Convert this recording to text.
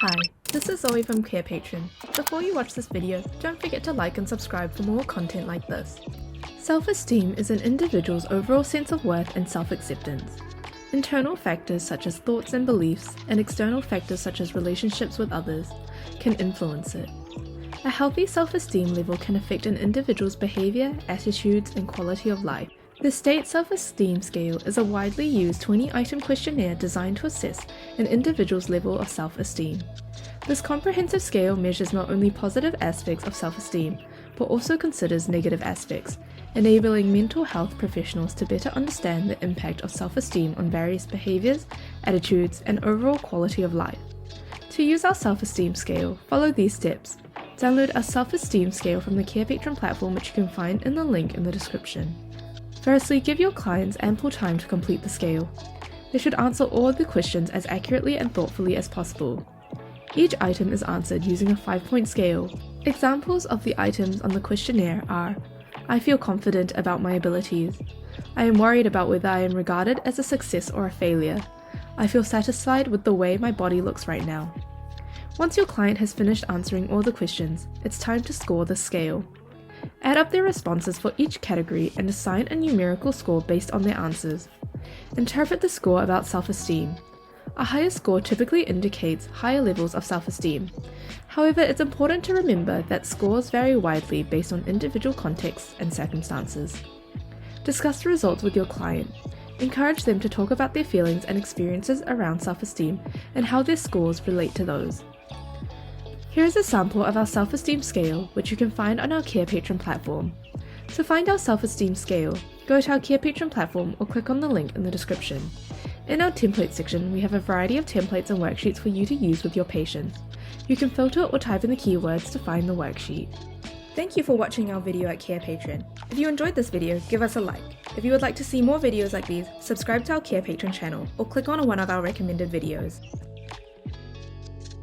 Hi, this is Zoe from Carepatron. Before you watch this video, don't forget to like and subscribe for more content like this. Self-esteem is an individual's overall sense of worth and self-acceptance. Internal factors such as thoughts and beliefs, and external factors such as relationships with others, can influence it. A healthy self-esteem level can affect an individual's behavior, attitudes, and quality of life. The State Self-Esteem Scale is a widely used 20-item questionnaire designed to assess an individual's level of self-esteem. This comprehensive scale measures not only positive aspects of self-esteem, but also considers negative aspects, enabling mental health professionals to better understand the impact of self-esteem on various behaviors, attitudes, and overall quality of life. To use our self-esteem scale, follow these steps. Download our self-esteem scale from the Carepatron platform, which you can find in the link in the description. Firstly, give your clients ample time to complete the scale. They should answer all of the questions as accurately and thoughtfully as possible. Each item is answered using a 5-point scale. Examples of the items on the questionnaire are: I feel confident about my abilities. I am worried about whether I am regarded as a success or a failure. I feel satisfied with the way my body looks right now. Once your client has finished answering all the questions, it's time to score the scale. Add up their responses for each category and assign a numerical score based on their answers. Interpret the score about self-esteem. A higher score typically indicates higher levels of self-esteem. However, it's important to remember that scores vary widely based on individual contexts and circumstances. Discuss the results with your client. Encourage them to talk about their feelings and experiences around self-esteem and how their scores relate to those. Here is a sample of our self-esteem scale, which you can find on our Carepatron platform. To find our self-esteem scale, go to our Carepatron platform or click on the link in the description. In our template section, we have a variety of templates and worksheets for you to use with your patients. You can filter or type in the keywords to find the worksheet. Thank you for watching our video at Carepatron. If you enjoyed this video, give us a like. If you would like to see more videos like these, subscribe to our Carepatron channel or click on one of our recommended videos.